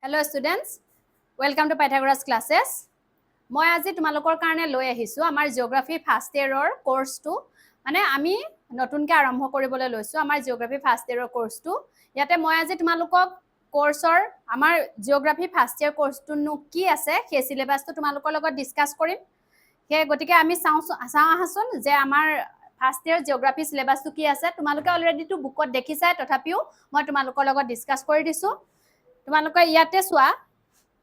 Hello students, welcome to Pythagoras classes. মই আজি তোমালোকৰ কাৰণে লৈ আহিছো আমাৰ জিওগ্ৰাফি ফাৰ্ষ্ট ইয়াৰৰ কোৰ্সটো মানে আমি নতুনকৈ আৰম্ভ কৰিবলৈ লৈছো আমাৰ জিওগ্ৰাফি ফাৰ্ষ্ট ইয়াৰৰ কোৰ্সটো ইয়াতে মই আজি তোমালোকক কোৰ্সৰ আমাৰ জিওগ্ৰাফি ফাৰ্ষ্ট ইয়াৰ কোৰ্সটোনো কি আছে সেই সিলেবাসটো তোমালোকৰ লগত ডিসকাস কৰিম হে গতিকে আমি চাও আহাচোন যে আমাৰ ফাৰ্ষ্ট ইয়াৰ জিওগ্ৰাফি সিলেবাসটো কি আছে তোমালোকে অলৰেডি তো বুকত দেখিছাই তথাপিও মই তোমালোকৰ লগত ডিসকাস কৰি দিছো তোমালোকে ইয়াতে চোৱা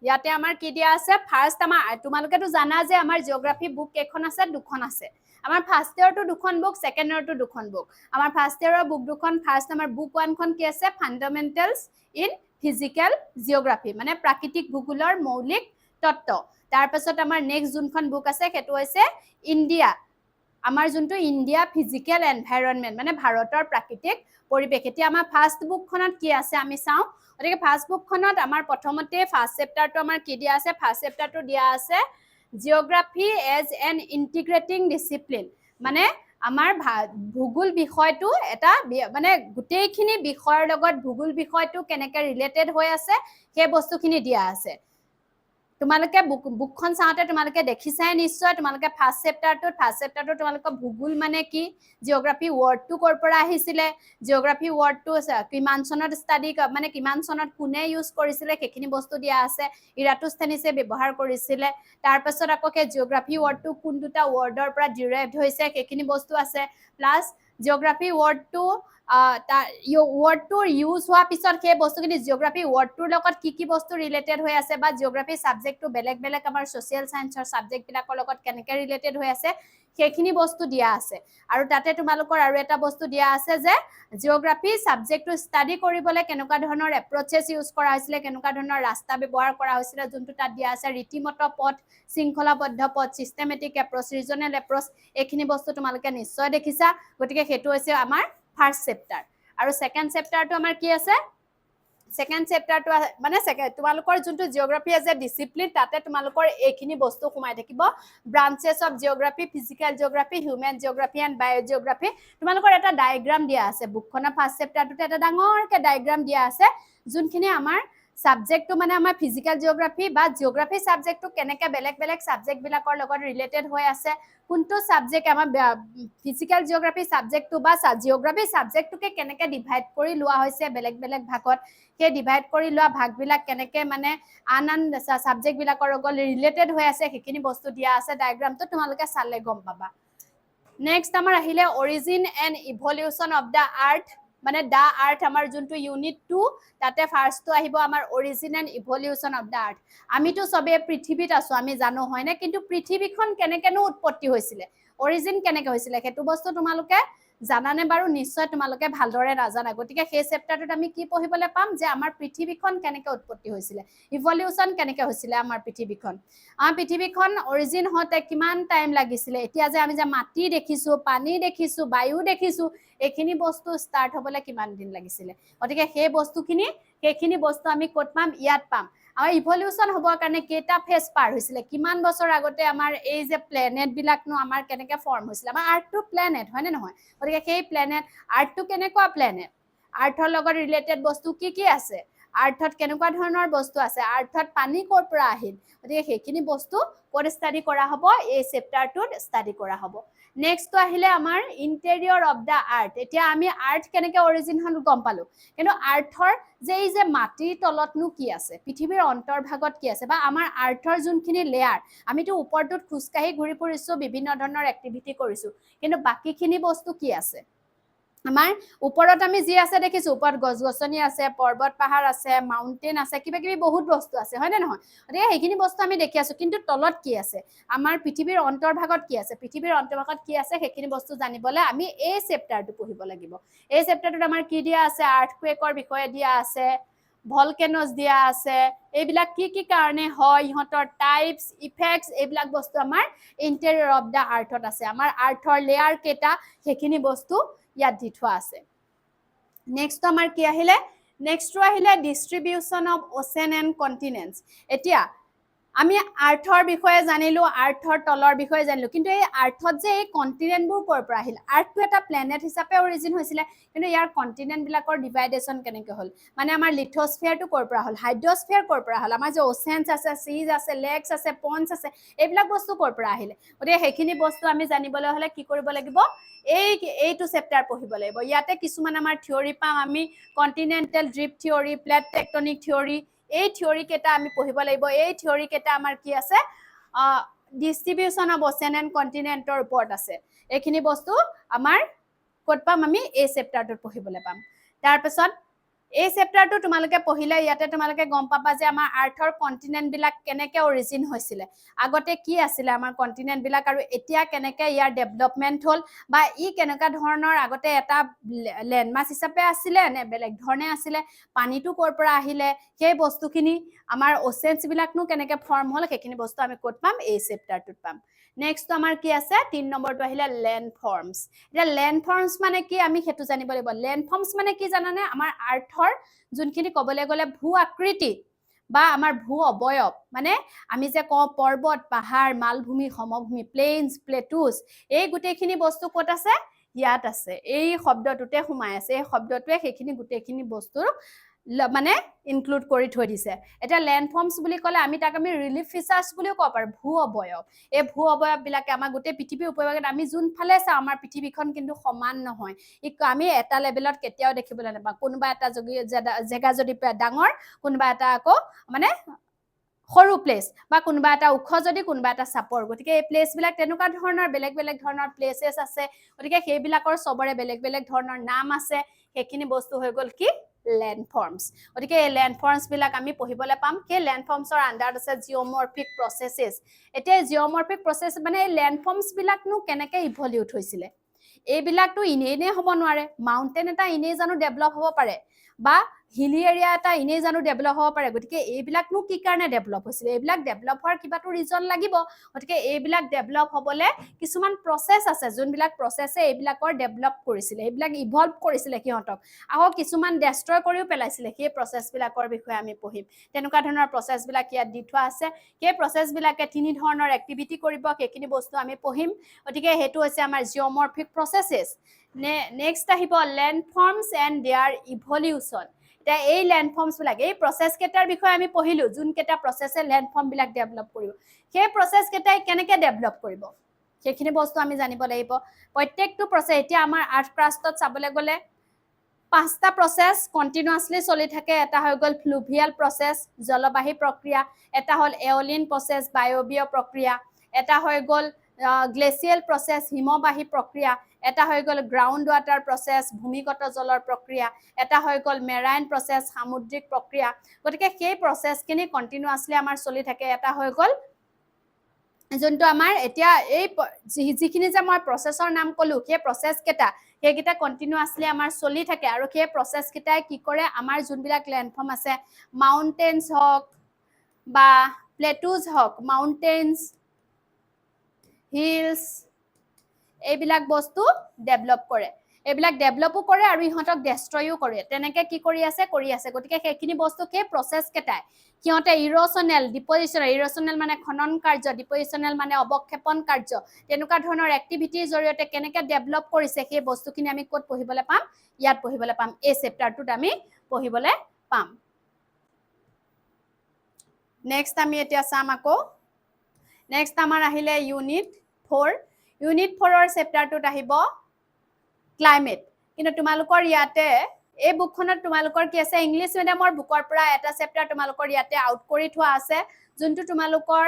ইয়াতে আমাৰ কি দিয়া আছে ফাৰ্স্ট আমাৰ তোমালোকেতো জানা যে আমাৰ জিওগ্ৰাফি বুক কেখন আছে দুখন আছে আমাৰ ফাৰ্স্ট ইয়াৰটো দুখন বুক সেকেন্ড ইয়াৰটো দুখন বুক আমাৰ ফাৰ্স্ট ইয়াৰৰ বুক দুখন ফাৰ্স্ট আমাৰ বুক 1 খন কি আছে ফান্ডামেন্টালস ইন ফিজিক্যাল জিওগ্ৰাফি মানে প্ৰাকৃতিক ভূগোলৰ মৌলিক তত্ত্ব তাৰ পাছত আমাৰ নেক্সট যোনখন বুক আছে হেতু হৈছে ইন্ডিয়া আমাৰ যোনটো ইন্ডিয়া ফিজিক্যাল এনভায়ৰনমেন্ট মানে ভাৰতৰ প্ৰাকৃতিক পৰিবেশ এতিয়া আমাৰ ফাৰ্স্ট বুকখনত কি আছে আমি চাও ওদিকে ফাৰ্স্ট বুকখনত আমাৰ প্ৰথমতে ফাৰ্স্ট চেপ্টাৰটো আমাৰ কি দিয়া আছে ফাৰ্স্ট চেপ্টাৰটো দিয়া আছে জিওগ্ৰাফি এজ এন ইন্টিগ্ৰেটিং ডিসিপ্লিন মানে আমাৰ ভূগোল বিষয়টো এটা মানে গুটেইখিনি বিষয়ৰ লগত ভূগোল বিষয়টো কেনেকৈ ৰিলেটেড হৈ আছে সেই বস্তুখিনি দিয়া আছে তোমালোকে বুকখন চাওতে তোমালোকে দেখিছাই নিশ্চয় তোমালোকে ফাৰ্স্ট চেপ্টাৰটো তোমালোকে ভূগোল মানে কি জিওগ্ৰাফি ওয়াৰ্ডটো কৰ পৰা আহিছিলে জিওগ্ৰাফি ওয়াৰ্ডটো কিমান চনত ষ্টাডি মানে কিমান চনত কোনে ইউজ কৰিছিলে সেইখিনি বস্তু দিয়া আছে ইৰাটোস্থেনিছে ব্যৱহাৰ কৰিছিলে তাৰ পাছত আকৌ কে জিওগ্ৰাফি ওয়াৰ্ডটো কোন দুটা ওয়াৰ্ডৰ পৰা ডিৰাইভড হৈছে সেইখিনি বস্তু আছে প্লাস জিওগ্ৰাফি ওয়াৰ্ডটো ওয়াৰ্ডটোৰ ইউজ হোৱা পিছত সেই বস্তুখিনি জিওগ্ৰাফি ওয়াৰ্ডটোৰ লগত কি বস্তু ৰিলেটেড হৈ আছে বা জিওগ্ৰাফি সাবজেক্টটো বেলেগ বেলেগ আমাৰ সোশ্যাল সায়েন্সৰ সাবজেক্ট বিলাকৰ লগত কেনেকৈ ৰিলেটেড হৈ আছে সেইখিনি বস্তু দিয়া আছে আৰু তাতে তোমালোকৰ আৰু এটা বস্তু দিয়া আছে যে জিওগ্ৰাফি সাবজেক্টটো ষ্টাডি কৰিবলৈ কেনেকুৱা ধৰণৰ এপ্ৰোচেছ ইউজ কৰা হৈছিল কেনেকুৱা ধৰণৰ ৰাস্তা ব্যৱহাৰ কৰা হৈছিল যোনটো তাত দিয়া আছে ৰীতিমত পথ শৃংখলাবদ্ধ পথ সিস্টেমেটিক এপ্ৰোচ ৰিজনেল এপ্ৰোচ এইখিনি বস্তু তোমালোকে নিশ্চয় দেখিছা গতিকে হেতু হৈছে আমাৰ ফাৰ্স্ট চেপ্টাৰ আৰু সেকেন্ড চেপ্টাৰটো আমাৰ কি আছে সেকেন্ড চেপ্টাৰটো মানে তোমালোকৰ যোনটো জিওগ্ৰাফি এজ এ ডিসিপ্লিন তাতে তোমালোকৰ এইখিনি বস্তু সোমাই থাকিব branches of geography physical geography human geography and biogeography তোমালোকৰ এটা ডায়াগ্ৰাম দিয়া আছে বুকখনৰ ফাৰ্স্ট চেপ্টাৰটোতে এটা ডাঙৰকে ডায়াগ্ৰাম দিয়া আছে যোনখিনি আমাৰ সাবজেক্টটো মানে আমাৰ ফিজিক্যাল জিওগ্ৰাফি বা জিওগ্ৰাফি সাবজেক্টটো কেনেকৈ বেলেগ বেলেগ সাবজেক্ট বিলাকৰ লগত ৰিলেটেড হৈ আছে কোনটো সাবজেক্ট আমাৰ ফিজিক্যাল জিওগ্ৰাফি সাবজেক্টটো বা জিওগ্ৰাফি সাবজেক্টটোকে কেনেকৈ ডিভাইড কৰি লোৱা হৈছে বেলেগ বেলেগ ভাগত কে ডিভাইড কৰি লোৱা ভাগবিলাক কেনেকৈ মানে আন সাবজেক্ট বিলাকৰ লগত ৰিলেটেড হৈ আছে সেইখিনি বস্তু দিয়া আছে ডায়াগ্ৰামটো তোমালোকে চালে গম পাবা নেক্সট আমাৰ আহিলে origin and evolution of the earth মানে দা আৰ্থ আমাৰ যোনটো ইউনিট 2 তাতে ফাৰ্স্টটো আহিব আমাৰ origin and evolution of the earth আমিতো সবে পৃথিৱীত আছো আমি জানো হয় না কিন্তু পৃথিৱীখন কেনেকেনো উৎপত্তি হৈছিলে অৰিজিন কেনেকৈ হৈছিলে হেতু বস্তু তোমালোকে জানানে বাৰু নিশ্চয় তোমালোকে ভালদৰে নাজানা গতিকে সেই চেপ্টাৰটোত আমি কি পঢ়িবলৈ পাম যে আমাৰ পৃথিৱীখন কেনেকৈ উৎপত্তি হৈছিলে ইভলিউশন কেনেকৈ হৈছিলে আমাৰ পৃথিৱীখন অৰিজিন হতে কিমান টাইম লাগিছিলে এতিয়া যে আমি যে মাটি দেখিছো পানী দেখিছো বায়ু দেখিছো এইখিনি বস্তু ষ্টাৰ্ট হ'বলৈ কিমান দিন লাগিছিলে গতিকে সেইখিনি বস্তু আমি ক'ত পাম ইয়াত পাম আমাৰ ইভলিউশন হ'বৰ কাৰণে কেটা ফেজ পাৰ হৈছিলে কিমান বছৰ আগতে আমাৰ এই যে প্লেনেট বিলাকনো আমাৰ কেনেকৈ ফৰ্ম হৈছিলে আমাৰ আৰ্থটো প্লেনেট হয় নে নহয় গতিকে সেই প্লেনেট আৰ্থটো কেনেকুৱা প্লেনেট আৰ্থৰ লগত ৰিলেটেড বস্তু কি আছে আৰ্থত কেনেকুৱা ধৰণৰ বস্তু আছে আৰ্থত পানী ক'ৰ পৰা আহিল গতিকে সেইখিনি বস্তু ক'ত ষ্টাডি কৰা হ'ব এই চেপ্টাৰটোত ষ্টাডি কৰা হ'ব নেক্সট আহিলে আমাৰ ইন্টেৰিয়ৰ অফ দা আৰ্থ এতিয়া আমি আৰ্থ কেনেকৈ অৰিজিন হ'ল গম পালো কিন্তু আৰ্থৰ যে এই যে মাটিৰ তলতনো কি আছে পৃথিৱীৰ অন্তৰ্ভাগত কি আছে বা আমাৰ আৰ্থৰ যোনখিনি লেয়াৰ আমিতো ওপৰটোত খুজকাঢ়ি ঘূৰি ফুৰিছো বিভিন্ন ধৰণৰ এক্টিভিটি কৰিছো কিন্তু বাকিখিনি বস্তু কি আছে আমাৰ ওপৰত আমি যি আছে দেখিছো ওপৰত গছ-গছনি আছে পৰ্বত পাহাৰ আছে মাউন্টেন আছে কিবা কিবি বহুত বস্তু আছে হয় নে নহয় গতিকে সেইখিনি বস্তু আমি দেখি আছো কিন্তু তলত কি আছে আমাৰ পৃথিৱীৰ অন্তৰ্ভাগত কি আছে সেইখিনি বস্তু জানিবলৈ আমি এই চেপ্টাৰটো পঢ়িব লাগিব এই চেপ্টাৰটোত আমাৰ কি দিয়া আছে আৰ্থকুৱেকৰ বিষয়ে দিয়া আছে ভলকেনছ দিয়া আছে এইবিলাক কি কাৰণে হয় ইহঁতৰ টাইপস ইফেক্টস এইবিলাক বস্তু আমাৰ ইন্টেৰিয়ৰ অফ দা আৰ্থত আছে আমাৰ আৰ্থৰ লেয়াৰ কেটা সেইখিনি বস্তু ইয়াত দি থোৱা আছে নেক্সট আমাৰ কি আহিলে ডিস্ট্ৰিবিউশন অফ ওচেন এণ্ড কন্টিনেন্টস এতিয়া আমি আৰ্থৰ বিষয়ে জানিলো, আৰ্থৰ তলৰ বিষয়ে জানিলো, কিন্তু এই আৰ্থত যে এই কণ্টিনেণ্টবোৰ ক'ৰ পৰা আহিল? আৰ্থটো এটা প্লেনেট হিচাপে অৰিজিন হৈছিলে, কিন্তু ইয়াৰ কণ্টিনেণ্টবিলাকৰ ডিভাইডেশ্যন কেনেকৈ হ'ল? মানে আমাৰ লিথোস্ফিয়াৰটো ক'ৰ পৰা হ'ল? হাইড্ৰস্ফিয়াৰ ক'ৰ পৰা হ'ল? আমাৰ যে অ'চেন্স আছে, চিজ আছে, লেকছ আছে, পণ্ডছ আছে, এইবিলাক বস্তু ক'ৰ পৰা আহিলে? গতিকে সেইখিনি বস্তু আমি জানিবলৈ হ'লে কি কৰিব লাগিব? এইটো চেপ্টাৰ পঢ়িব লাগিব। ইয়াতে কিছুমান আমাৰ থিয়ৰী পাম আমি, continental drift theory, plate tectonic theory, এই থিয়ৰী কেইটা আমি পঢ়িব লাগিব। এই থিয়ৰী কেইটা আমাৰ কি আছে? ডিষ্ট্ৰিবিউচন অফ অ'চেন এণ্ড কণ্টিনেণ্টৰ ওপৰত আছে। এইখিনি বস্তু আমাৰ ক'ত পাম? আমি এই চেপ্টাৰটোত পঢ়িবলৈ পাম। তাৰপিছত এই চেপ্টাৰটো তোমালোকে পঢ়িলে ইয়াতে তোমালোকে গম পাবা যে আমাৰ আৰ্থৰ কণ্টিনেণ্টবিলাক কেনেকৈ অৰিজিন হৈছিলে, আগতে কি আছিলে আমাৰ কণ্টিনেণ্টবিলাক, আৰু এতিয়া কেনেকৈ ইয়াৰ ডেভেলপমেণ্ট হ'ল, বা ই কেনেকুৱা ধৰণৰ আগতে এটা লেণ্ডমাছ হিচাপে আছিলে নে বেলেগ ধৰণে আছিলে, পানীটো ক'ৰ পৰা আহিলে, সেই বস্তুখিনি আমাৰ অ'চেন্সবিলাকনো কেনেকৈ ফৰ্ম হ'ল, সেইখিনি বস্তু আমি ক'ত পাম? এই চেপ্টাৰটোত পাম। নেক্সটটো আমাৰ কি আছে? 3 নম্বৰটো আহিলে লেণ্ড ফৰ্মছ। এতিয়া লেণ্ড ফৰ্মছ মানে কি আমি সেইটো জানিব লাগিব। লেণ্ড ফৰ্মছ মানে কি জানানে? আমাৰ আৰ্থৰ যোনখিনি ক'বলৈ গ'লে ভূ আকৃতি বা আমাৰ ভূ অৱয়ব, মানে আমি যে কওঁ পৰ্বত, পাহাৰ, মালভূমি, সমভূমি, প্লেইনছ, প্লেটুজ, এই গোটেইখিনি বস্তু ক'ত আছে? ইয়াত আছে। এই শব্দটোতে সোমাই আছে। এই শব্দটোৱে সেইখিনি গোটেইখিনি বস্তুৰ মানে ইনক্লুড কৰি থৈ দিছে। এতিয়া লেণ্ড ফৰ্মছ বুলি ক'লে আমি তাক আমি ৰিলিফ ফিচাৰ্ছ বুলিও ক'ব পাৰোঁ, ভূ অৱয়ব। এই ভূ অৱয়ববিলাকে আমাৰ গোটেই পৃথিৱীৰ উপৰিভাগত আমি যোনফালে চাওঁ আমাৰ পৃথিৱীখন কিন্তু সমান নহয়। আমি এটা লেভেলত কেতিয়াও দেখিবলৈ নাপাওঁ। কোনোবা এটা জেগা যদি ডাঙৰ, কোনোবা এটা আকৌ মানে সৰু প্লেচ, বা কোনোবা এটা ওখ যদি, কোনোবা এটা চাপৰ। গতিকে এই প্লেচবিলাক তেনেকুৱা ধৰণৰ বেলেগ বেলেগ ধৰণৰ প্লেচেছ আছে। গতিকে সেইবিলাকৰ চবৰে বেলেগ বেলেগ ধৰণৰ নাম আছে। সেইখিনি বস্তু হৈ গ'ল কি? Land forms. গতিকে এই লেণ্ড ফৰ্মছবিলাক আমি পঢ়িবলৈ পাম। সেই লেণ্ড ফৰ্মছৰ আণ্ডাৰত আছে জিঅ'মৰ্ফিক প্ৰচেছেছ। এতিয়া জিঅ'মৰ্ফিক প্ৰচেছ মানে এই লেণ্ড ফৰ্মছবিলাকনো কেনেকৈ ইভলিউট হৈছিলে? এইবিলাকতো এনেই হ'ব নোৱাৰে। মাউণ্টেইন এটা এনেই জানো ডেভেলপ হ'ব পাৰে, বা হিলি এৰিয়া এটা এনেই জানো ডেভেলপ হ'ব পাৰে? গতিকে এইবিলাকনো কি কাৰণে ডেভেলপ হৈছিলে? এইবিলাক ডেভেলপ হোৱাৰ কিবাটো ৰিজন লাগিব। গতিকে এইবিলাক ডেভেলপ হ'বলৈ কিছুমান প্ৰচেছ আছে, যোনবিলাক প্ৰচেছে এইবিলাকৰ ডেভেলপ কৰিছিলে, এইবিলাক ইভলভ কৰিছিলে সিহঁতক। আকৌ কিছুমান ডেষ্ট্ৰয় কৰিও পেলাইছিলে। সেই প্ৰচেছবিলাকৰ বিষয়ে আমি পঢ়িম। তেনেকুৱা ধৰণৰ প্ৰচেছবিলাক ইয়াত দি থোৱা আছে। সেই প্ৰচেছবিলাকে 3 ধৰণৰ এক্টিভিটি কৰিব, সেইখিনি বস্তু আমি পঢ়িম। গতিকে সেইটো হৈছে আমাৰ জিঅ'মৰ্ফিক প্ৰচেছেছ। নেক্সট আহিব land forms and there evolution. এতিয়া এই লেণ্ড ফৰ্মছবিলাক, এই প্ৰচেছ কেইটাৰ বিষয়ে আমি পঢ়িলোঁ, যোনকেইটা প্ৰচেছে লেণ্ড ফৰ্মবিলাক ডেভেলপ কৰিব। সেই প্ৰচেছ কেইটাই কেনেকৈ ডেভেলপ কৰিব, সেইখিনি বস্তু আমি জানিব লাগিব। প্ৰত্যেকটো প্ৰচেছ, এতিয়া আমাৰ আৰ্থ ক্ৰাষ্টত চাবলৈ গ'লে 5টা প্ৰচেছ কণ্টিনিউৱাছলি চলি থাকে। এটা হৈ গ'ল ফ্লুভিয়েল প্ৰচেছ, জলবাহী প্ৰক্ৰিয়া। এটা হ'ল এঅলিন প্ৰচেছ, বায়বীয় প্ৰক্ৰিয়া। এটা হৈ গ'ল গ্লেচিয়েল প্ৰচেছ, হিমবাহী প্ৰক্ৰিয়া। এটা হৈ গ'ল গ্ৰাউণ্ড ৱাটাৰ প্ৰচেছ, ভূমিগত জলৰ প্ৰক্ৰিয়া। এটা হৈ গ'ল মেৰাইন প্ৰচেছ, সামুদ্ৰিক প্ৰক্ৰিয়া। গতিকে সেই প্ৰচেছখিনি কণ্টিনিউৱাছলি আমাৰ চলি থাকে। এটা হৈ গ'ল যোনটো আমাৰ এতিয়া এই যিখিনি যে মই প্ৰচেছৰ নাম ক'লোঁ, সেই প্ৰচেছকেইটা সেইকেইটা কণ্টিনিউৱাছলি আমাৰ চলি থাকে। আৰু সেই প্ৰচেছকেইটাই কি কৰে? আমাৰ যোনবিলাক লেণ্ডফৰ্ম আছে, মাউণ্টেইনছ হওক বা প্লেটুজ হওক, মাউণ্টেইনছ, হিলছ, এইবিলাক বস্তু ডেভেলপ কৰে। এইবিলাক ডেভেলপো কৰে আৰু ইহঁতক ডেষ্ট্ৰয়ো কৰে। তেনেকৈ কি কৰি আছে? গতিকে সেইখিনি বস্তু সেই প্ৰচেছকেইটাই সিহঁতে ইৰ'চনেল, ডিপজিশ্যনেল, ইৰ'চনেল মানে খনন কাৰ্য, ডিপজিশ্যনেল মানে অৱক্ষেপন কাৰ্য, তেনেকুৱা ধৰণৰ এক্টিভিটিৰ জৰিয়তে কেনেকৈ ডেভেলপ কৰিছে, সেই বস্তুখিনি আমি ক'ত পঢ়িবলৈ পাম? ইয়াত পঢ়িবলৈ পাম। এই চেপ্টাৰটোত আমি পঢ়িবলৈ পাম। নেক্সট আমি এতিয়া চাম আকৌ। নেক্সট আমাৰ আহিলে ইউনিট 4। ইউনিট 4ৰ চেপ্টাৰটোত আহিব ক্লাইমেট। কিন্তু তোমালোকৰ ইয়াতে এই বুকখনত তোমালোকৰ কি আছে? ইংলিছ মিডিয়ামৰ বুকৰ পৰা এটা চেপ্টাৰ তোমালোকৰ ইয়াতে আউট কৰি থোৱা আছে, যোনটো তোমালোকৰ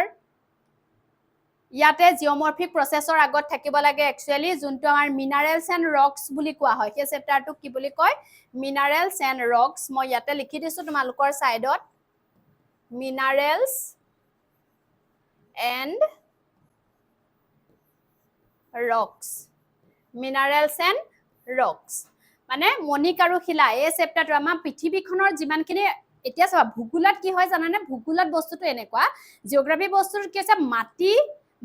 ইয়াতে জিঅ'মৰ্ফিক প্ৰচেছৰ আগত থাকিব লাগে একচুৱেলি, যোনটো আমাৰ মিনাৰেলছ এণ্ড ৰকছ বুলি কোৱা হয়। সেই চেপ্টাৰটোক কি বুলি কয়? Minerals and rocks. মই ইয়াতে লিখি দিছোঁ তোমালোকৰ ছাইডত, minerals and rocks. Minerals and rocks মানে মণিক আৰু শিলা। এই চেপ্টাৰটো আমাৰ পৃথিৱীখনৰ যিমানখিনি, এতিয়া চাবা ভূগোলত কি হয় জানানে? ভূগোলত বস্তুটো এনেকুৱা, জিঅ'গ্ৰাফী বস্তুটো কি হৈছে? মাটি,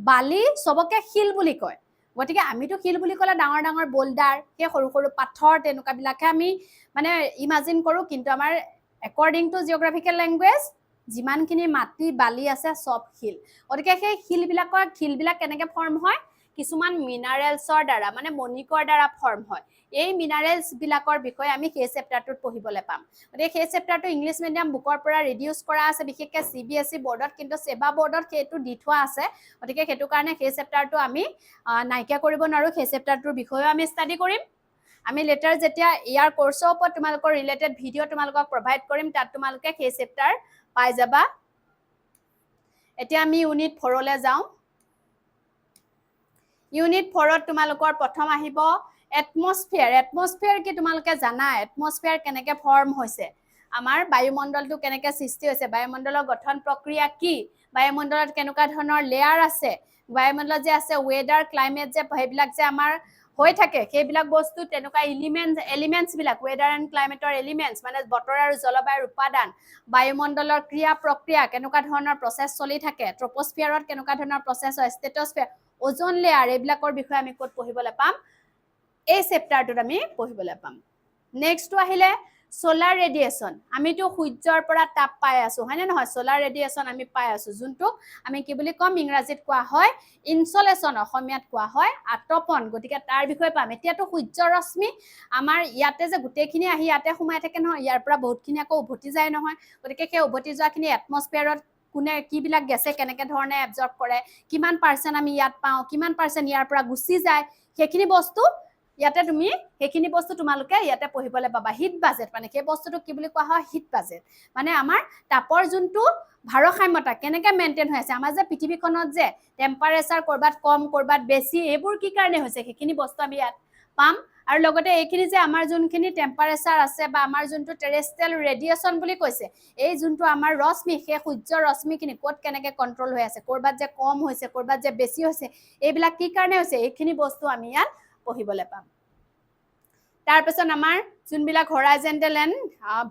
বালি চবকে শিল বুলি কয়। গতিকে আমিতো শিল বুলি ক'লে ডাঙৰ ডাঙৰ বোল্ডাৰ, সেই সৰু সৰু পাথৰ, তেনেকুৱাবিলাকহে আমি মানে ইমাজিন কৰোঁ। কিন্তু আমাৰ একৰ্ডিং টু জিঅ'গ্ৰাফিকেল লেংগুৱেজ, যিমানখিনি মাটি বালি আছে সব শিল গতিকে সেই শিলবিলাক কেনেকৈ ফৰ্ম হয় কিছুমান মিনাৰেলছৰ দ্বাৰা মানে মণিকৰ দ্বাৰা ফৰ্ম হয় এই মিনাৰেলছ বিলাকৰ বিষয়ে আমি সেই চেপ্টাৰটোত পঢ়িবলৈ পাম গতিকে সেই চেপ্টাৰটো ইংলিছ মিডিয়াম বুকৰ পৰা ৰিডিউচ কৰা আছে বিশেষকৈ CBSE বৰ্ডত কিন্তু সেবা বৰ্ডত সেইটো দি থোৱা আছে গতিকে সেইটো কাৰণে সেই চেপ্টাৰটো আমি নাইকিয়া কৰিব নোৱাৰো সেই চেপ্টাৰটোৰ বিষয়েও আমি ষ্টাডি কৰিম আমি লেটাৰ যেতিয়া ইয়াৰ কোৰ্সৰ ওপৰত তোমালোকৰ ৰিলেটেড ভিডিও তোমালোকক প্ৰভাইড কৰিম তাত তোমালোকে সেই চেপ্টাৰ পাই যাবা এতিয়া আমি ইউনিট 4 লৈ যাওঁ ইউনিট 4 ত তোমালোকৰ প্ৰথম আহিব এটমস্ফিয়াৰ কি তোমালোকে জানা এটমস্ফিয়াৰ কেনেকৈ ফৰ্ম হৈছে আমাৰ বায়ুমণ্ডলটো কেনেকৈ সৃষ্টি হৈছে বায়ুমণ্ডলৰ গঠন প্ৰক্ৰিয়া কি বায়ুমণ্ডলত কেনেকুৱা ধৰণৰ লেয়াৰ আছে বায়ুমণ্ডলত যে আছে ওয়েদাৰ ক্লাইমেট যে সেইবিলাক যে আমাৰ হৈ থাকে সেইবিলাক বস্তু তেনেকুৱা এলিমেন্টছ বিলাক ওয়েদাৰ এণ্ড ক্লাইমেটৰ এলিমেন্টছ মানে বতৰ আৰু জলবায়ুৰ উপাদান বায়ুমণ্ডলৰ ক্ৰিয়া প্ৰক্ৰিয়া কেনেকুৱা ধৰণৰ প্ৰচেছ চলি থাকে ট্ৰপোস্ফিয়াৰত কেনেকুৱা ধৰণৰ প্ৰচেছ হয় ষ্টেটস্ফিয়াৰ ওজন লেয়াৰ এইবিলাকৰ বিষয়ে আমি ক'ত পঢ়িবলৈ পাম এই চেপ্টাৰটোত আমি পঢ়িবলৈ পাম নেক্সটটো আহিলে সোলাৰ ৰেডিয়েশ্যন আমিতো সূৰ্যৰ পৰা তাপ পাই আছো হয়নে নহয় সোলাৰ ৰেডিয়েশ্যন আমি পাই আছো যোনটো আমি কি বুলি কম ইংৰাজীত কোৱা হয় ইনসলেশ্যন অসমীয়াত কোৱা হয় আতপন গতিকে তাৰ বিষয়ে পাম এতিয়াতো সূৰ্যৰ ৰশ্মি আমাৰ ইয়াতে যে গোটেইখিনি আহি ইয়াতে সোমাই থাকে নহয় ইয়াৰ পৰা বহুতখিনি আকৌ উভতি যায় নহয় গতিকে সেই উভতি যোৱাখিনি এটমস্ফিয়াৰত কোনে কিবিলাক গেছে কেনেকৈ ধৰণে এবজৰ্ব কৰে কিমান পাৰ্চেণ্ট আমি ইয়াত পাওঁ কিমান পাৰ্চেণ্ট ইয়াৰ পৰা গুচি যায় সেইখিনি বস্তু ইয়াতে তুমি সেইখিনি বস্তু তোমালোকে ইয়াতে পঢ়িবলৈ পাবা হিট বাজেট মানে সেই বস্তুটো কি বুলি কোৱা হয় হিট বাজেট মানে আমাৰ তাপৰ যোনটো ভাৰসাম্যতা কেনেকৈ মেইনটেইন হৈ আছে আমাৰ যে পৃথিৱীখনত যে টেম্পাৰেচাৰ কৰবাত কম কৰবাত বেছি এইবোৰ কি কাৰণে হৈছে সেইখিনি বস্তু আমি ইয়াত পাম আৰু লগতে এইখিনি যে আমাৰ যোনখিনি টেম্পাৰেচাৰ আছে বা আমাৰ যোনটো টেৰেষ্ট্ৰিয়েল ৰেডিয়েশ্যন বুলি কৈছে এই যোনটো আমাৰ ৰশ্মি সেই সূৰ্যৰ ৰশ্মিখিনি ক'ত কেনেকৈ কণ্ট্ৰল হৈ আছে কৰবাত যে কম হৈছে কৰবাত যে বেছি হৈছে এইবিলাক কি কাৰণে হৈছে এইখিনি বস্তু আমি ইয়াত পঢ়িবলৈ পাম তাৰপিছত আমাৰ যোনবিলাক হৰাইজেণ্টেল এণ্ড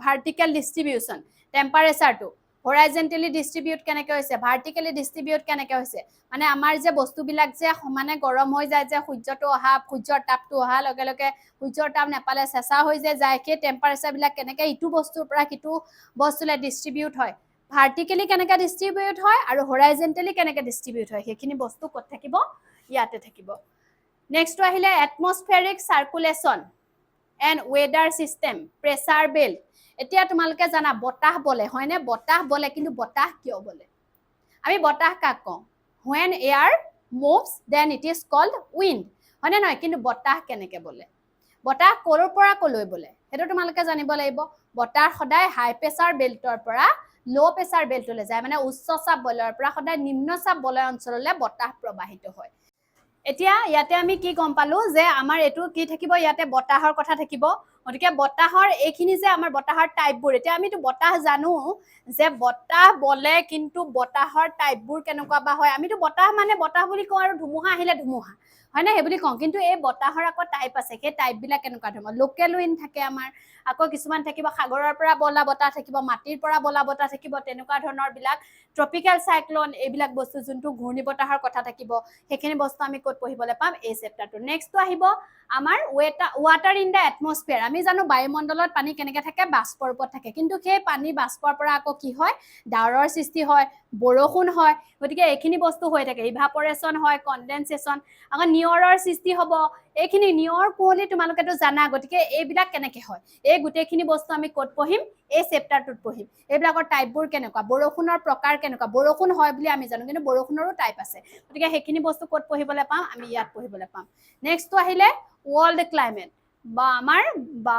ভাৰ্টিকেল ডিষ্ট্ৰিবিউচন টেম্পাৰেচাৰটো হৰাইজেণ্টেলি ডিষ্ট্ৰিবিউট কেনেকৈ হৈছে ভাৰ্টিকেলি ডিষ্ট্ৰিবিউট কেনেকৈ হৈছে মানে আমাৰ যে বস্তুবিলাক যে সমানে গৰম হৈ যায় যে সূৰ্যৰ তাপটো অহাৰ লগে লগে সূৰ্যৰ তাপ নেপালে চেঁচা হৈ যায় সেই টেম্পাৰেচাৰবিলাক কেনেকৈ ইটো বস্তুৰ পৰা সিটো বস্তুলৈ ডিষ্ট্ৰিবিউট হয় ভাৰ্টিকেলি কেনেকৈ ডিষ্ট্ৰিবিউট হয় আৰু হৰাইজেণ্টেলি কেনেকৈ ডিষ্ট্ৰিবিউট হয় সেইখিনি বস্তু ক'ত থাকিব ইয়াতে থাকিব নেক্সটটো আহিলে atmospheric circulation and weather system pressure belt এতিয়া তোমালোকে জানা বতাহ বলে হয়নে বতাহ বলে কিন্তু বতাহ কিয় বলে আমি বতাহ কাক কওঁ when air moves then it is called wind হয়নে নহয় কিন্তু বতাহ কেনেকৈ বলে বতাহ ক'ৰ পৰা ক'লৈ বলে সেইটো তোমালোকে জানিব লাগিব বতাহ সদায় হাই প্ৰেছাৰ বেল্টৰ পৰা লো প্ৰেছাৰ বেল্টলৈ যায় মানে উচ্চ চাপ বলয়ৰ পৰা সদায় নিম্ন চাপ বলয় অঞ্চললৈ বতাহ প্ৰবাহিত হয় এতিয়া ইয়াতে আমি কি গম পালো যে আমাৰ এইটো কি থাকিব ইয়াতে বতাহৰ কথা থাকিব গতিকে বতাহৰ এইখিনি যে আমাৰ বতাহৰ টাইপবোৰ এতিয়া আমিতো বতাহ জানো যে বতাহ বলে কিন্তু বতাহৰ টাইপবোৰ কেনেকুৱা বা হয় আমিতো বতাহ মানে বতাহ বুলি কওঁ আৰু ধুমুহা আহিলে ধুমুহা হয় না সেই বুলি কওঁ কিন্তু এই বতাহৰ আকৌ টাইপ আছে সেই টাইপবিলাক কেনেকুৱা ধৰণৰ লোকেল উইণ্ড থাকে আমাৰ আকৌ কিছুমান থাকিব সাগৰৰ পৰা বলা বতাহ থাকিব মাটিৰ পৰা বলা বতাহ থাকিব তেনেকুৱা ধৰণৰ বিলাক ট্ৰপিকেল চাইক্লোন এইবিলাক বস্তু যোনটো ঘূৰ্ণী বতাহৰ কথা থাকিব সেইখিনি বস্তু আমি ক'ত পঢ়িবলৈ পাম এই চেপ্টাৰটো নেক্সটটো আহিব আমাৰ ৱাটাৰ ইন দ্য এটমস্ফিয়াৰ আমি জানো বায়ুমণ্ডলত পানী কেনেকৈ থাকে বাষ্পৰ ওপৰত থাকে কিন্তু সেই পানী বাষ্পৰ পৰা আকৌ কি হয় ডাৱৰৰ সৃষ্টি হয় বৰষুণ হয় গতিকে এইখিনি বস্তু হৈ থাকে ইভাপৰেশ্যন হয় কনডেনচেশ্যন আকৌ নিয়ৰৰ সৃষ্টি হ'ব এইখিনি নিয়ৰ কুঁৱলী তোমালোকেতো জানা গতিকে এইবিলাক কেনেকৈ হয় এই গোটেইখিনি বস্তু আমি ক'ত পঢ়িম এই চেপ্টাৰটোত পঢ়িম এইবিলাকৰ টাইপবোৰ কেনেকুৱা বৰষুণৰ প্ৰকাৰ কেনেকুৱা বৰষুণ হয় বুলি আমি জানো কিন্তু বৰষুণৰো টাইপ আছে গতিকে সেইখিনি বস্তু ক'ত পঢ়িবলৈ পাম আমি ইয়াত পঢ়িবলৈ পাম নেক্সটটো আহিলে ৱৰ্ল্ড ক্লাইমেট বা আমাৰ বা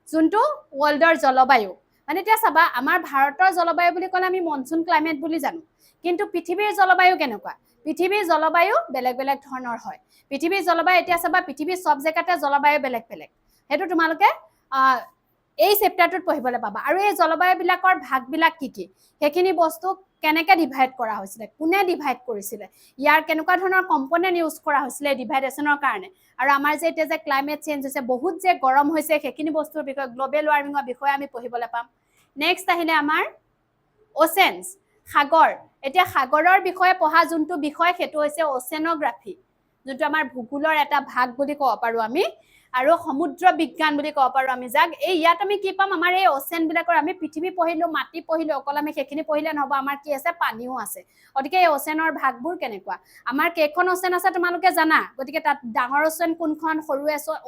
যোনটো ৱৰ্ল্ডৰ জলবায়ু মানে এতিয়া চাবা আমাৰ ভাৰতৰ জলবায়ু বুলি ক'লে আমি মনচুন ক্লাইমেট বুলি জানো কিন্তু পৃথিৱীৰ জলবায়ু কেনেকুৱা পৃথিৱীৰ জলবায়ু বেলেগ বেলেগ ধৰণৰ হয় পৃথিৱীৰ জলবায়ু এতিয়া চাবা পৃথিৱীৰ সব জেগাতে জলবায়ু বেলেগ বেলেগ সেইটো তোমালোকে এই চেপ্টাৰটোত পঢ়িবলৈ পাবা আৰু এই জলবায়ুবিলাকৰ ভাগবিলাক কি কি সেইখিনি বস্তু কেনেকৈ ডিভাইড কৰা হৈছিলে কোনে ডিভাইড কৰিছিলে ইয়াৰ কেনেকুৱা ধৰণৰ কম্পনেণ্ট ইউজ কৰা হৈছিলে ডিভাইডেশ্যনৰ কাৰণে আৰু আমাৰ যে এতিয়া যে ক্লাইমেট চেঞ্জ হৈছে বহুত যে গৰম হৈছে সেইখিনি বস্তুৰ বিষয়ে গ্ল'বেল ৱাৰ্মিঙৰ বিষয়ে আমি পঢ়িবলৈ পাম নেক্সট আহিলে আমাৰ অ'চেনছ সাগৰ এতিয়া সাগৰৰ বিষয়ে পঢ়া যোনটো বিষয় সেইটো হৈছে অ'চেনোগ্ৰাফি যোনটো আমাৰ ভূগোলৰ এটা ভাগ বুলি ক'ব পাৰোঁ আমি আৰু সমুদ্ৰ বিজ্ঞান বুলি ক'ব পাৰো আমি যাক এই ইয়াত আমি কি পাম আমাৰ এই ওচেন বিলাকৰ আমি পৃথিৱী পঢ়িলো মাটি পঢ়িলো অকল আমি সেইখিনি পঢ়িলে নহব আমাৰ কি আছে পানীও আছে গতিকে এই ওচেনৰ ভাগবোৰ কেনেকুৱা আমাৰ কেইখন ওচেন আছে তোমালোকে জানা গতিকে তাত ডাঙৰ ওচেন কোনখন সৰু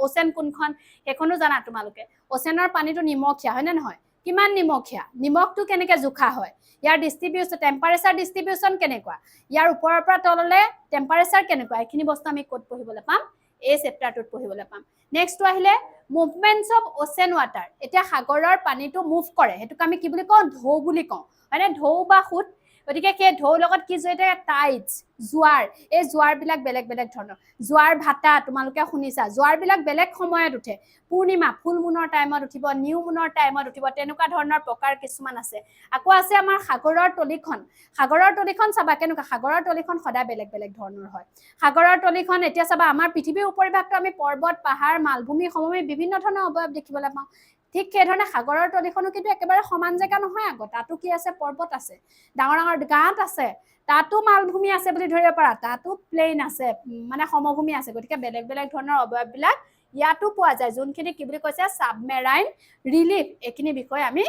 ওচেন কোনখন সেইখনো জানা তোমালোকে ওচেনৰ পানীটো নিমখীয়া হয় নে নহয় কিমান নিমখীয়া নিমখটো কেনেকৈ জোখা হয় ইয়াৰ ডিস্ট্ৰিবিউশন টেম্পাৰেচাৰ ডিস্ট্ৰিবিউশন কেনেকুৱা ইয়াৰ ওপৰৰ পৰা তললৈ টেম্পাৰেচাৰ কেনেকুৱা এইখিনি বস্তু আমি ক'ত পঢ়িবলৈ পাম এই চেপ্টাৰটোত পঢ়িবলৈ পাম নেক্সট আহিলে মুভমেন্টস অফ ওচেন ৱাটাৰ এতিয়া সাগৰৰ পানীটো মুভ কৰে হেতুক আমি কি বুলি কওঁ ঢৌ বুলি কওঁ মানে ঢৌ বা সুত গতিকে সেই ঢৌ লগত কি জড়িত টাইডছ জোৱাৰ এই জোৱাৰ বিলাক বেলেগ বেলেগ ধৰণৰ জোৱাৰ ভাটা তোমালোকে শুনিছা জোৱাৰ বিলাক বেলেগ সময়ত উঠে পূৰ্ণিমা ফুল মুনৰ টাইমত উঠিব নিউ মুনৰ টাইমত উঠিব তেনেকুৱা ধৰণৰ প্ৰকাৰ কিছুমান আছে আকৌ আছে আমাৰ সাগৰৰ তলিখন চাবা কেনেকুৱা সাগৰৰ তলিখন সদায় বেলেগ বেলেগ ধৰণৰ হয় সাগৰৰ তলিখন এতিয়া চাবা আমাৰ পৃথিৱীৰ উপৰিভাগটো আমি পৰ্বত পাহাৰ মালভূমি সমভূমি বিভিন্ন ধৰণৰ অৱয়ব দেখিবলৈ পাওঁ ঠিক সেইধৰণে সাগৰৰ তলিখনো কিন্তু একেবাৰে সমান জেগা নহয় আকৌ তাতো কি আছে পৰ্বত আছে ডাঙৰ ডাঙৰ গাঁত আছে তাতো মালভূমি আছে বুলি ধৰিব পাৰা তাতো প্লেইন আছে মানে সমভূমি আছে গতিকে বেলেগ বেলেগ ধৰণৰ অৱয়ব বিলাক ইয়াতো পোৱা যায় যোনখিনি কি বুলি কৈছে সাবমেৰাইন ৰিলিফ এইখিনি বিষয় আমি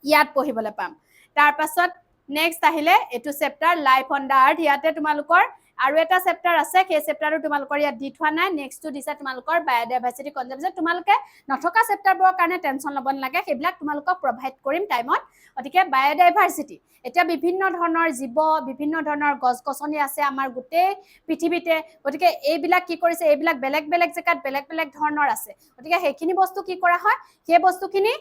ইয়াত পঢ়িবলৈ পাম তাৰ পাছত নেক্সট আহিলে এটো চেপ্টাৰ লাইফ অন দা আৰ্থ ইয়াতে তোমালোকৰ আৰু এটা চেপ্টাৰ আছে সেই চেপ্টাৰটো তোমালোকৰ ইয়াত দি থোৱা নাই নেক্সটটো দিছে তোমালোকৰ বায়োডাইভাৰ্চিটি কনজাৰ্ভেশ্যন তোমালোকে নথকা চেপ্টাৰবোৰৰ কাৰণে টেনচন ল'ব নালাগে সেইবিলাক তোমালোকক প্ৰভাইড কৰিম টাইমত গতিকে বায়োডাইভাৰ্চিটি এতিয়া বিভিন্ন ধৰণৰ জীৱ বিভিন্ন ধৰণৰ গছ-গছনি আছে আমাৰ গোটেই পৃথিৱীতে গতিকে এইবিলাক কি কৰিছে এইবিলাক বেলেগ বেলেগ জেগাত বেলেগ বেলেগ ধৰণৰ আছে গতিকে সেইখিনি বস্তু কি কৰা হয় সেই বস্তুখিনি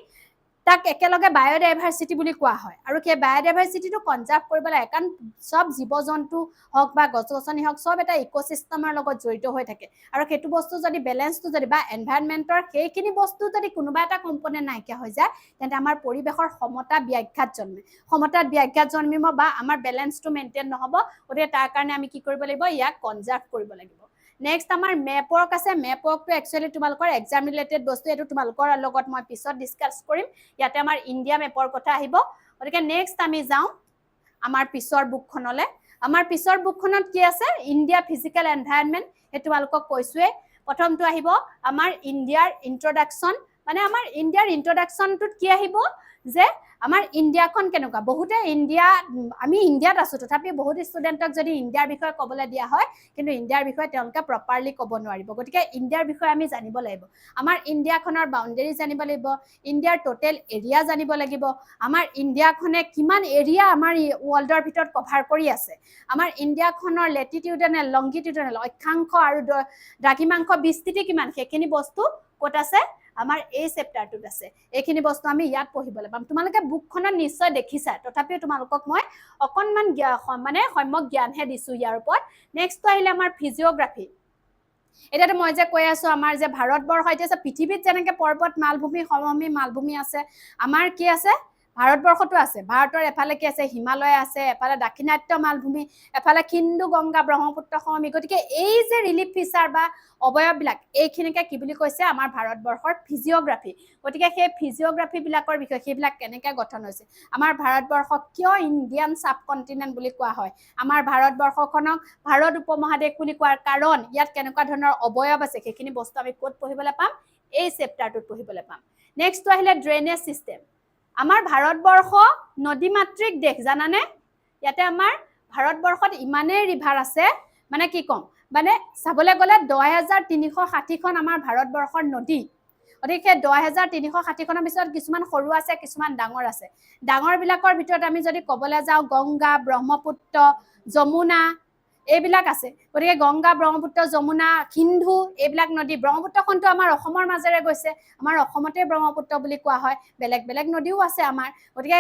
তাক একেলগে বায়োডাইভাৰ্চিটি বুলি কোৱা হয় আৰু সেই বায়োডাইভাৰ্চিটিটো কনজাৰ্ভ কৰিব লাগে কাৰণ সব জীৱ-জন্তু হওক বা গছ-গছনি হওক সব এটা ইকোসিস্টেমৰ লগত জড়িত হৈ থাকে আৰু সেইটো বস্তু যদি বেলেন্সটো যদি বা এনভায়ৰনমেন্টৰ সেইখিনি বস্তু যদি কোনোবা এটা কম্পোনেন্ট নাইকিয়া হৈ যায় তেন্তে আমাৰ পৰিবেশৰ সমতা ব্যাঘাত জন্মিব বা আমাৰ বেলেন্সটো মেইনটেইন নহব গতিকে তাৰ কাৰণে আমি কি কৰিব লাগিব ইয়াক কনজাৰ্ভ কৰিব লাগিব নেক্সট আমাৰ মেপ ৱৰ্ক আছে মেপ ৱৰ্কটো একচুয়ালি তোমালোকৰ এক্সাম ৰিলেটেড বস্তু এটো তোমালোকৰ লগত মই পিছত ডিসকাস কৰিম ইয়াতে আমাৰ ইন্ডিয়া মেপৰ কথা আহিব গতিকে নেক্সট আমি যাওঁ আমাৰ পিছৰ বুকখনলে আমাৰ পিছৰ বুকখনত কি আছে ইন্ডিয়া ফিজিক্যাল এনভায়ৰনমেন্ট এটো তোমালোকক কৈছোৱে প্ৰথমটো আহিব আমাৰ ইন্ডিয়াৰ ইন্ট্ৰোডাকচন মানে আমাৰ ইন্ডিয়াৰ ইন্ট্ৰোডাকচনটোত কি আহিব যে আমাৰ ইন্ডিয়াখন কেনেকুৱা বহুতে ইন্ডিয়া আমি ইন্ডিয়াত আছো তথাপি বহুত ষ্টুডেন্টক যদি ইন্ডিয়াৰ বিষয়ে ক'বলৈ দিয়া হয় কিন্তু ইন্ডিয়াৰ বিষয়ে তেওঁলোকে প্ৰপাৰলি ক'ব নোৱাৰিব গতিকে ইন্ডিয়াৰ বিষয়ে আমি জানিব লাগিব আমাৰ ইন্ডিয়াখনৰ বাউণ্ডেৰী জানিব লাগিব ইন্ডিয়াৰ টোটেল এৰিয়া জানিব লাগিব আমাৰ ইন্ডিয়াখনে কিমান এৰিয়া আমাৰ ওয়াৰ্ল্ডৰ ভিতৰত কভাৰ কৰি আছে আমাৰ ইন্ডিয়াখনৰ লেটিটিউডনেল লংগিটিউডনেল অক্ষাংশ আৰু দ্ৰাঘিমাংশ বিস্তৃতি কিমান সেইখিনি বস্তু ক'ত আছে আমাৰ এই চেপ্টাৰটোত আছে এইখিনি বস্তু আমি ইয়াত পঢ়িবলৈ পাম তোমালোকে বুকখনত নিশ্চয় দেখিছা তথাপিও তোমালোকক মই অকনমান মানে সম্যক জ্ঞানহে দিছো ইয়াৰ ওপৰত নেক্সট আহিলে আমাৰ ফিজিওগ্ৰাফি এটাতে মই যে কৈ আছো আমাৰ যে ভাৰতবৰ্ষ এতিয়া পৃথিৱীত যেনেকৈ পৰ্বত মালভূমি সমভূমি মালভূমি আছে আমাৰ কি আছে ভাৰতবৰ্ষতো আছে ভাৰতৰ এফালে কি আছে হিমালয় আছে এফালে দাক্ষিণাত্য মালভূমি এফালে সিন্ধু গংগা ব্ৰহ্মপুত্ৰ সমভূমি গতিকে এই যে ৰিলিফ ফিচাৰ বা অবয়ববিলাক এইখিনিকে কি বুলি কৈছে আমাৰ ভাৰতবৰ্ষৰ ফিজিওগ্ৰাফি গতিকে সেই ফিজিওগ্ৰাফি বিলাকৰ বিষয় সেইবিলাক কেনেকৈ গঠন হৈছে আমাৰ ভাৰতবৰ্ষক কিয় ইণ্ডিয়ান সাবকন্টিনেন্ট বুলি কোৱা হয় আমাৰ ভাৰতবৰ্ষখনক ভাৰত উপমহাদেশ বুলি কোৱাৰ কাৰণ ইয়াত কেনেকুৱা ধৰণৰ অবয়ব আছে সেইখিনি বস্তু আমি ক'ত পঢ়িবলৈ পাম এই চেপ্টাৰটোত পঢ়িবলৈ পাম নেক্সটটো আহিলে ড্ৰেইনেজ সিস্টেম আমাৰ ভাৰতবৰ্ষ নদীমাতৃক দেশ জানানে ইয়াতে আমাৰ ভাৰতবৰ্ষত ইমানে ৰিভাৰ আছে মানে কি কম মানে চাবলৈ গ'লে 10360খন আমাৰ ভাৰতবৰ্ষৰ নদী গতিকে 10360খনৰ পিছত কিছুমান সৰু আছে কিছুমান ডাঙৰ আছে ডাঙৰ বিলাকৰ ভিতৰত আমি যদি ক'বলৈ যাওঁ গংগা ব্ৰহ্মপুত্ৰ যমুনা এইবিলাক আছে গতিকে গংগা ব্ৰহ্মপুত্ৰ যমুনা সিন্ধু এইবিলাক নদী ব্ৰহ্মপুত্ৰখনটো আমাৰ অসমৰ মাজেৰে গৈছে আমাৰ অসমতে ব্ৰহ্মপুত্ৰ বুলি কোৱা হয় বেলেগ বেলেগ নদীও আছে আমাৰ গতিকে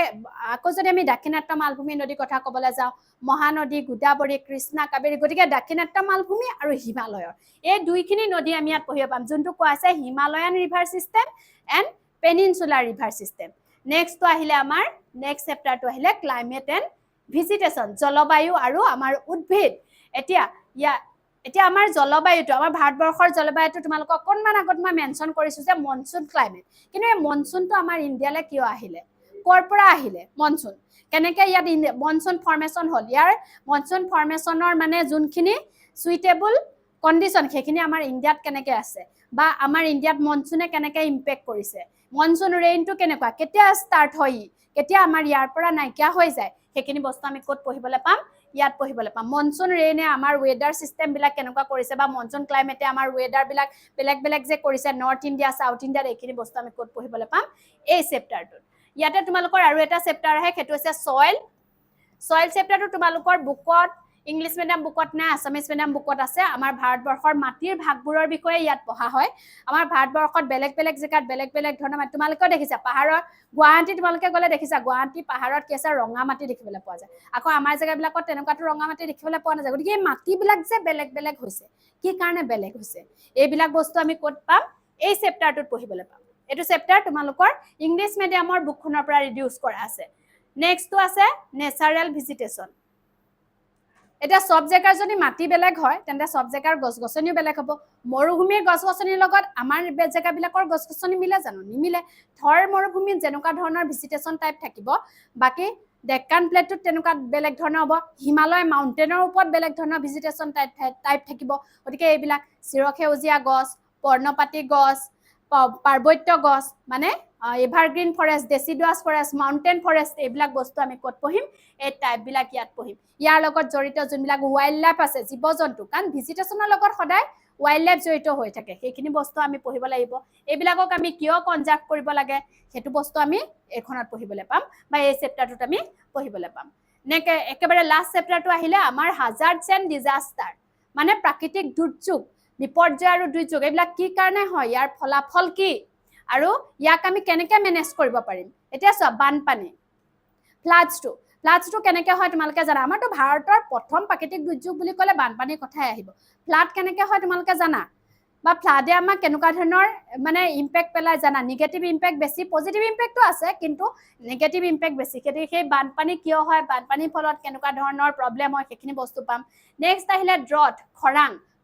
আকৌ যদি আমি দাক্ষিণাত্য মালভূমি নদীৰ কথা ক'বলৈ যাওঁ মহানদী গোদাবৰী কৃষ্ণা কাবেৰী গতিকে দাক্ষিণাত্য মালভূমি আৰু হিমালয়ৰ এই দুইখিনি নদী আমি ইয়াত পঢ়িব পাম যোনটো কোৱা আছে Himalayan river system and peninsular river system নেক্সটটো আহিলে আমাৰ নেক্সট চেপ্টাৰটো আহিলে ক্লাইমেট এণ্ড ভিজিটেশ্যন জলবায়ু আৰু আমাৰ উদ্ভিদ এতিয়া আমাৰ জলবায়ুটো আমাৰ ভাৰতবৰ্ষৰ জলবায়ুটো তোমালোকক অকণমান আগত মই মেনশ্যন কৰিছোঁ যে মনচুন ক্লাইমেট কিন্তু এই মনচুনটো আমাৰ ইণ্ডিয়ালৈ কিয় আহিলে ক'ৰ পৰা আহিলে মনচুন কেনেকৈ ইয়াত মনচুন ফৰ্মেশ্যন হ'ল ইয়াৰ মনচুন ফৰ্মেশ্যনৰ মানে যোনখিনি সুইটেবল কণ্ডিশ্যন সেইখিনি আমাৰ ইণ্ডিয়াত কেনেকৈ আছে বা আমাৰ ইণ্ডিয়াত মনসুনে কেনেকৈ ইম্পেক্ট কৰিছে, মনসুন ৰেইনটো কেনেকুৱা, কেতিয়া ষ্টাৰ্ট হয়, কেতিয়া আমাৰ ইয়াৰ পৰা নাইকিয়া হৈ যায়, সেইখিনি বস্তু আমি ক'ত পঢ়িবলৈ পাম, ইয়াত পঢ়িবলৈ পাম। মনসুন ৰেইনে আমাৰ ৱেডাৰ চিষ্টেমবিলাক কেনেকুৱা কৰিছে বা মনসুন ক্লাইমেটে আমাৰ ৱেডাৰবিলাক বেলেগ বেলেগ যে কৰিছে নৰ্থ ইণ্ডিয়া চাউথ ইণ্ডিয়াত, এইখিনি বস্তু আমি ক'ত পঢ়িবলৈ পাম, এই চেপ্টাৰটোত। ইয়াতে তোমালোকৰ আৰু এটা চেপ্টাৰ আহে, সেইটো হৈছে ছইল। ছইল চেপ্টাৰটো তোমালোকৰ বুকত, ইংলিছ মিডিয়াম বুকত নাই, আছামিজ মিডিয়াম বুকত আছে। আমাৰ ভাৰতবৰ্ষৰ মাটিৰ ভাগবোৰৰ বিষয়ে ইয়াত পঢ়া হয়। আমাৰ ভাৰতবৰ্ষত বেলেগ বেলেগ জেগাত বেলেগ বেলেগ ধৰণৰ মাটি, তোমালোকেও দেখিছা পাহাৰৰ, গুৱাহাটী তোমালোকে গ'লে দেখিছা, গুৱাহাটী পাহাৰত কি আছে, ৰঙা মাটি দেখিবলৈ পোৱা যায়। আকৌ আমাৰ জেগাবিলাকত তেনেকুৱাতো ৰঙা মাটি দেখিবলৈ পোৱা নাযায়। গতিকে এই মাটিবিলাক যে বেলেগ বেলেগ হৈছে, কি কাৰণে বেলেগ হৈছে, এইবিলাক বস্তু আমি ক'ত পাম, এই চেপ্টাৰটোত পঢ়িবলৈ পাম। এইটো চেপ্টাৰ তোমালোকৰ ইংলিছ মিডিয়ামৰ বুকখনৰ পৰা ৰিডিউচ কৰা আছে। নেক্সটটো আছে নেচাৰেল ভিজিটেশ্যন। এতিয়া সব জেগাৰ যদি মাটি বেলেগ হয় তেন্তে সব জেগাৰ গছ গছনিও বেলেগ হ'ব। মৰুভূমিৰ গছ গছনিৰ লগত আমাৰ জেগাবিলাকৰ গছ গছনি মিলে জানো, নিমিলে। থৰ মৰুভূমিত যেনেকুৱা ধৰণৰ ভিজিটেশ্যন টাইপ থাকিব, বাকী ডেক্কান প্লেটটোত তেনেকুৱা বেলেগ ধৰণৰ হ'ব, হিমালয় মাউণ্টেইনৰ ওপৰত বেলেগ ধৰণৰ ভিজিটেশ্যন টাইপ থাকিব। গতিকে এইবিলাক চিৰসেউজীয়া গছ, পৰ্ণপাতী গছ, পাৰ্বত্য গছ, মানে evergreen forest, deciduous forest, mountain forest, এইবিলাক বস্তু আমি ক'ত পঢ়িম, এই টাইপবিলাক ইয়াত পঢ়িম। ইয়াৰ লগত জড়িত যোনবিলাক ৱাইল্ড লাইফ আছে, জীৱ জন্তু, কাৰণ ভিজিটেশ্যনৰ লগত সদায় ৱাইল্ড লাইফ জড়িত হৈ থাকে, সেইখিনি বস্তু আমি পঢ়িব লাগিব। এইবিলাকক আমি কিয় কনজাৰ্ভ কৰিব লাগে, সেইটো বস্তু আমি এইখনত পঢ়িবলৈ পাম বা এই চেপ্টাৰটোত আমি পঢ়িবলৈ পাম। একেবাৰে লাষ্ট চেপ্টাৰটো আহিলে আমাৰ হাজাৰ্ডছ এণ্ড ডিজাষ্টাৰ, মানে প্ৰাকৃতিক দুৰ্যোগ, বিপৰ্যয় আৰু দুৰ্যোগ, এইবিলাক কি কাৰণে হয়, ইয়াৰ ফলাফল কি, আৰু ইয়াক আমি কেনেকৈ মেনেজ কৰিব পাৰিম। এতিয়া চোৱা, বানপানী, ফ্লাডছটো কেনেকৈ হয় তোমালোকে জানা। আমাৰতো ভাৰতৰ প্ৰথম প্ৰাকৃতিক দুৰ্যোগ বুলি ক'লে বানপানীৰ কথাই আহিব। ফ্লাড কেনেকৈ হয় তোমালোকে জানা, বা ফ্লাডে আমাক কেনেকুৱা ধৰণৰ মানে ইম্পেক্ট পেলাই জানা। নিগেটিভ ইম্পেক্ট বেছি, পজিটিভ ইম্পেক্টটো আছে, কিন্তু নিগেটিভ ইম্পেক্ট বেছি। সেই বানপানী কিয় হয়, বানপানীৰ ফলত কেনেকুৱা ধৰণৰ প্ৰব্লেম হয়, সেইখিনি বস্তু পাম। নেক্সট আহিলে ড্ৰট,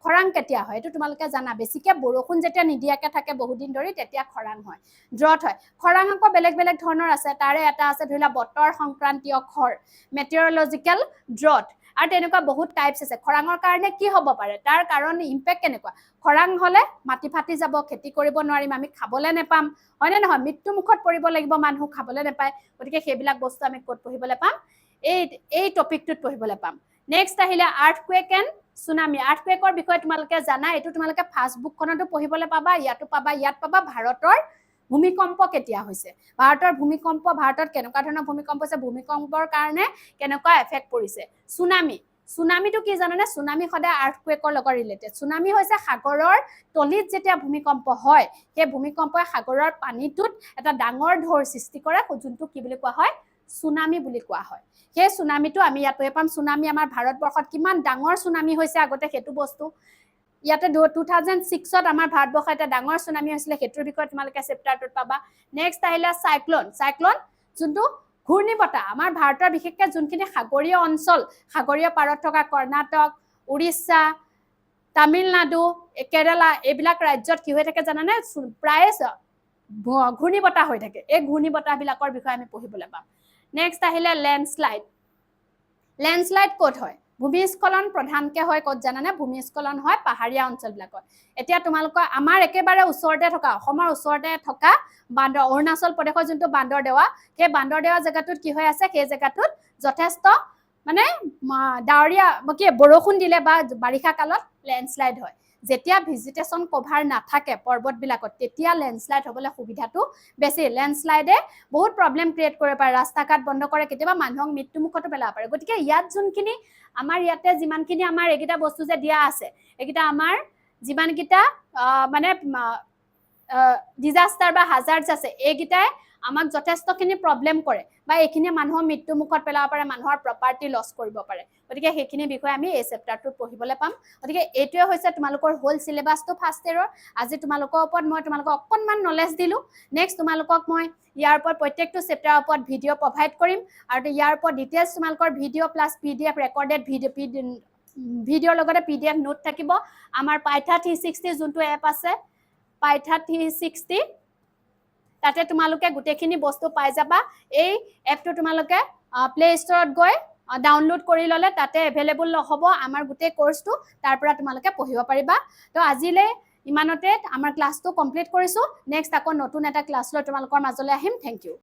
খৰাং কেতিয়া হয়, এইটো তোমালোকে জানা। বেছিকৈ বৰষুণ যেতিয়া নিদিয়াকৈ থাকে বহুদিন ধৰি, তেতিয়া খৰাং হয়, ড্ৰট হয়। খৰাং আকৌ বেলেগ বেলেগ ধৰণৰ আছে, তাৰে এটা আছে ধৰি লোৱা বতৰ সংক্ৰান্তীয় খৰ, মেটিঅৰলজিকেল ড্ৰট, আৰু তেনেকুৱা বহুত টাইপছ আছে। খৰাঙৰ কাৰণে কি হ'ব পাৰে, তাৰ কাৰণ ইম্পেক্ট কেনেকুৱা। খৰাং হ'লে মাটি ফাটি যাব, খেতি কৰিব নোৱাৰিম, আমি খাবলৈ নেপাম, হয়নে নহয়, মৃত্যু মুখত পৰিব লাগিব মানুহ, খাবলৈ নেপায়। গতিকে সেইবিলাক বস্তু আমি ক'ত পঢ়িবলৈ পাম, এই টপিকটোত পঢ়িবলৈ পাম। নেক্সট আহিলে আৰ্থকুৱেক এণ্ড চুনামি। আৰ্থকুৱেকৰ বিষয়ে তোমালোকে জানা, এইটো তোমালোকে ফাৰ্ষ্ট বুকখনতো পঢ়িবলৈ পাবা, ইয়াতো পাবা। ইয়াত পাবা ভাৰতৰ ভূমিকম্প কেতিয়া হৈছে, ভাৰতৰ ভূমিকম্প, ভাৰতত কেনেকুৱা ধৰণৰ ভূমিকম্প হৈছে, ভূমিকম্পৰ কাৰণে কেনেকুৱা এফেক্ট পৰিছে। চুনামিটো কি জানানে, চুনামি সদায় আৰ্থকুৱেকৰ লগত ৰিলেটেড। চুনামি হৈছে সাগৰৰ তলিত যেতিয়া ভূমিকম্প হয়, সেই ভূমিকম্পই সাগৰৰ পানীটোত এটা ডাঙৰ ঢৌৰ সৃষ্টি কৰে, যোনটো কি বুলি কোৱা হয়, চুনামি বুলি কোৱা হয়। সেই চুনামিটো আমি ইয়াত পঢ়িব পাম। চুনামি আমাৰ ভাৰতবৰ্ষত কিমান ডাঙৰ চুনামি হৈছে আগতে সেইটো বস্তু, ইয়াতে 2006ত আমাৰ ভাৰতবৰ্ষত এটা ডাঙৰ চুনামি হৈছিলে, সেইটোৰ বিষয়ে তোমালোকে চেপ্টাৰটোত পাবা। নেক্সট আহিলে চাইক্লন, যোনটো ঘূৰ্ণী বতাহ। আমাৰ ভাৰতৰ বিশেষকৈ যোনখিনি সাগৰীয় অঞ্চল, সাগৰীয় পাৰত থকা কৰ্ণাটক, উৰিষ্যা, তামিলনাডু, কেৰালা, এইবিলাক ৰাজ্যত কি হৈ থাকে জানানে, প্ৰায় ঘূৰ্ণী বতাহ হৈ থাকে। এই ঘূৰ্ণী বতাহবিলাকৰ বিষয়ে আমি পঢ়িবলৈ পাম। নেক্সট আহিলে লেণ্ডশ্লাইড ক'ত হয়, ভূমিস্খলন প্ৰধানকৈ হয় ক'ত জানানে, ভূমিস্খলন হয় পাহাৰীয়া অঞ্চলবিলাকত। এতিয়া তোমালোকৰ আমাৰ একেবাৰে ওচৰতে থকা, অসমৰ ওচৰতে থকা অৰুণাচল প্ৰদেশৰ যোনটো বান্দৰদেৱা, সেই বান্দৰদেৱা জেগাটোত কি হৈ আছে, সেই জেগাটোত যথেষ্ট মানে ডাৱৰীয়া কি বৰষুণ দিলে বা বাৰিষা কালত লেণ্ডশ্লাইড হয়। যেতিয়া ভিজিটেশ্যন কভাৰ নাথাকে পৰ্বতবিলাকত, তেতিয়া লেণ্ডশ্লাইড হ'বলৈ সুবিধাটো বেছি। লেণ্ডশ্লাইডে বহুত প্ৰব্লেম ক্ৰিয়েট কৰিব পাৰে, ৰাস্তা ঘাট বন্ধ কৰে, কেতিয়াবা মানুহক মৃত্যুমুখতো পেলাব পাৰে। গতিকে ইয়াত যোনখিনি আমাৰ ইয়াতে যিমানখিনি আমাৰ এইকেইটা বস্তু যে দিয়া আছে, এইকেইটা আমাৰ যিমানকেইটা মানে ডিজাষ্টাৰ বা হাজাৰ্ডছ আছে, এইকেইটাই আমাক যথেষ্টখিনি প্ৰব্লেম কৰে বা এইখিনিয়ে মানুহৰ মৃত্যু মুখত পেলাব পাৰে, মানুহৰ প্ৰপাৰ্টি লছ কৰিব পাৰে। গতিকে সেইখিনি বিষয়ে আমি এই চেপ্টাৰটোত পঢ়িবলৈ পাম। গতিকে এইটোৱে হৈছে তোমালোকৰ হোল চিলেবাছটো ফাৰ্ষ্ট ইয়েৰৰ। আজি তোমালোকৰ ওপৰত মই তোমালোকক অকণমান নলেজ দিলোঁ। নেক্সট তোমালোকক মই ইয়াৰ ওপৰত প্ৰত্যেকটো চেপ্টাৰৰ ওপৰত ভিডিঅ' প্ৰভাইড কৰিম, আৰু ইয়াৰ ওপৰত ডিটেইলছ তোমালোকৰ ভিডিঅ' প্লাছ PDF ৰেকৰ্ডেড ভিডিঅ'ৰ লগতে PDF নোট থাকিব। আমাৰ পাইথা 360 যোনটো এপ আছে, পাইথা 360, তাতে তোমালোকে গোটেইখিনি বস্তু পাই যাবা। এই এপটো তোমালোকে প্লে ষ্টৰত গৈ ডাউনলোড কৰি ল'লে তাতে এভেইলেবল হ'ব আমাৰ গোটেই কোৰ্চটো, তাৰ পৰা তোমালোকে পঢ়িব পাৰিবা। তো আজিলৈ ইমানতে আমাৰ ক্লাছটো কমপ্লিট কৰিছোঁ নেক্সট আকৌ নতুন এটা ক্লাছ লৈ তোমালোকৰ মাজলৈ আহিম থেংক ইউ